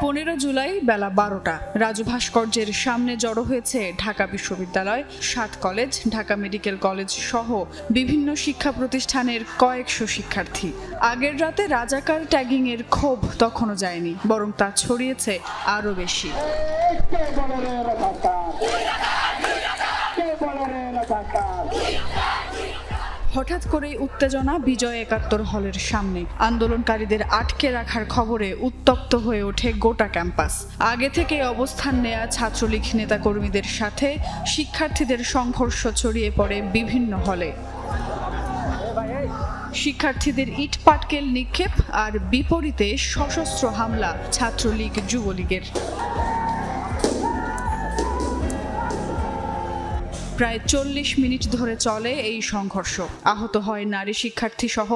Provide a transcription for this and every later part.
15 জুলাই বেলা 12টা রাজু ভাস্কর্যের সামনে জড়ো হয়েছে ঢাকা বিশ্ববিদ্যালয়, 7 কলেজ, ঢাকা মেডিকেল কলেজ সহ বিভিন্ন শিক্ষা প্রতিষ্ঠানের কয়েকশো শিক্ষার্থী। আগের রাতে রাজাকার ট্যাগিং এর ক্ষোভ তখনও যায়নি, বরং তা ছড়িয়েছে আরো বেশি। হঠাৎ করে উত্তেজনা বিজয় ৭১ হলের সামনে। আন্দোলনকারীদের আটকে রাখার খবরে উত্তপ্ত হয়ে ওঠে গোটা ক্যাম্পাস। আগে থেকে অবস্থান নেয়া ছাত্রলীগ নেতাকর্মীদের সাথে শিক্ষার্থীদের সংঘর্ষ ছড়িয়ে পড়ে বিভিন্ন হলে। শিক্ষার্থীদের ইট পাটকেল নিক্ষেপ আর বিপরীতে সশস্ত্র হামলা ছাত্রলীগ যুবলীগের। প্রায় 40 মিনিট ধরে চলে এই সংঘর্ষ। আহত হয় নারী শিক্ষার্থী সহ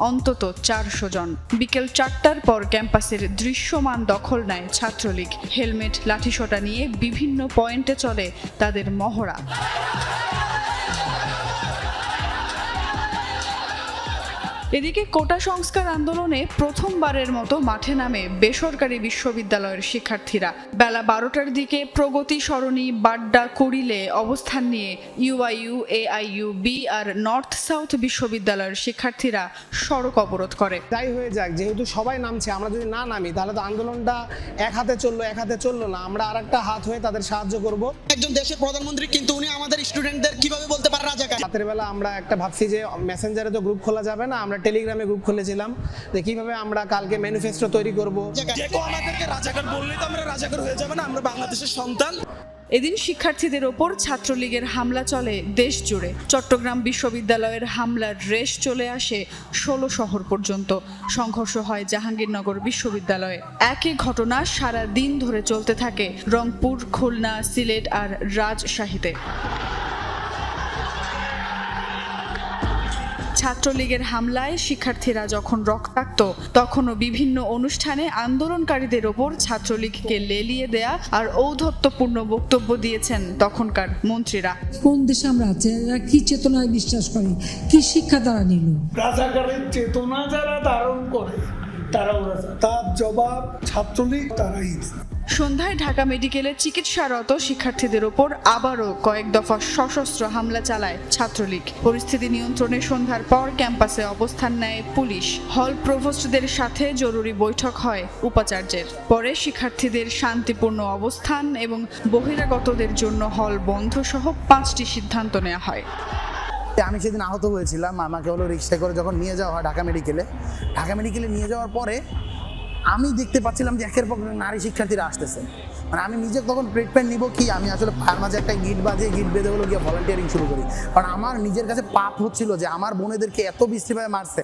অন্তত 400 জন। বিকেল 4টার পর ক্যাম্পাসের দৃশ্যমান দখল নেয় ছাত্রলীগ। হেলমেট, লাঠিসোঁটা নিয়ে বিভিন্ন পয়েন্টে চলে তাদের মহড়া। এদিকে কোটা সংস্কার আন্দোলনে প্রথমবারের মতো মাঠে নামে বেসরকারি বিশ্ববিদ্যালয়ের শিক্ষার্থীরা। বেলা 12টার দিকে প্রগতি সরণি, বাড্ডা, কুড়িলে অবস্থান নিয়ে ইউআইইউ, এআইইউবি আর নর্থ সাউথ বিশ্ববিদ্যালয়ের শিক্ষার্থীরা সড়ক অবরোধ করে। যাই হয়ে যাক, যেহেতু সবাই নামছে, আমরা যদি না নামি তাহলে তো আন্দোলনটা এক হাতে চললো না। আমরা আরেকটা হাত হয়ে তাদের সাহায্য করব। একজন দেশের প্রধানমন্ত্রী, কিন্তু উনি আমাদের স্টুডেন্টদের কিভাবে বলতে পারে রাজাকার? রাতের বেলা আমরা একটা ভাবছি যে মেসেঞ্জারে তো গ্রুপ খোলা যাবে না, আমরা টেলিগ্রামে গ্রুপ খুলেছিলাম যে কিভাবে আমরা কালকে ম্যানিফেস্টো তৈরি করব। যে কেউ আমাদেরকে রাজাকার বললেই তো আমরা রাজাকার হয়ে যাব না? আমরা বাংলাদেশের সন্তান। এদিন শিক্ষার্থীদের ওপর ছাত্রলীগের হামলা চলে দেশ জুড়ে। চট্টগ্রাম বিশ্ববিদ্যালয়ের হামলার রেশ চলে আসে 16 শহর পর্যন্ত। সংঘর্ষ হয় জাহাঙ্গীরনগর বিশ্ববিদ্যালয়ে। একই ঘটনা সারা দিন ধরে চলতে থাকে রংপুর, খুলনা, সিলেট আর রাজশাহীতে। ছাত্রলীগের হামলায় শিক্ষার্থীরা যখন রক্তাক্ত, তখনও বিভিন্ন অনুষ্ঠানে আন্দোলনকারীদের ওপর ছাত্রলীগকে লেলিয়ে দেয়া আর ঔদ্ধত্যপূর্ণ বক্তব্য দিয়েছেন তখনকার মন্ত্রীরা। কোন দেশে আমরা আছি, এরা কি চেতনায় বিশ্বাস করে, কি শিক্ষা তারা নিল? রাজাকারের চেতনা যারা ধারণ করে তারা তার জবাব ছাত্রলীগ তারাই। সন্ধ্যায় ঢাকা মেডিকেলে চিকিৎসারত শিক্ষার্থীদের ওপর আবারও কয়েক দফা সশস্ত্র হামলা চালায় ছাত্রলীগ। পরিস্থিতি নিয়ন্ত্রণে সন্ধ্যার পর ক্যাম্পাসে অবস্থান নেয় পুলিশ। হল প্রভোস্টদের সাথে জরুরি বৈঠক হয় উপাচার্যের। পরে শিক্ষার্থীদের শান্তিপূর্ণ অবস্থান এবং বহিরাগতদের জন্য হল বন্ধ সহ 5টি সিদ্ধান্ত নেওয়া হয়। আমি সেদিন আহত হয়েছিলাম। আমাকে হলো রিক্সায় করে যখন নিয়ে যাওয়া হয় ঢাকা মেডিকেলে নিয়ে যাওয়ার পরে আমি দেখতে পাচ্ছিলাম যে একের পর নারী শিক্ষার্থীরা আসতেছে। মানে আমি নিজে তখন ট্রিটমেন্ট নিব কি, আমি আসলে পায়ের মাঝে একটা গিট বেঁধে হলো গিয়ে ভলান্টিয়ারিং শুরু করি। কারণ আমার নিজের কাছে পাপ হচ্ছিল যে আমার বোনেদেরকে এত বিশ্রীভাবে মারছে।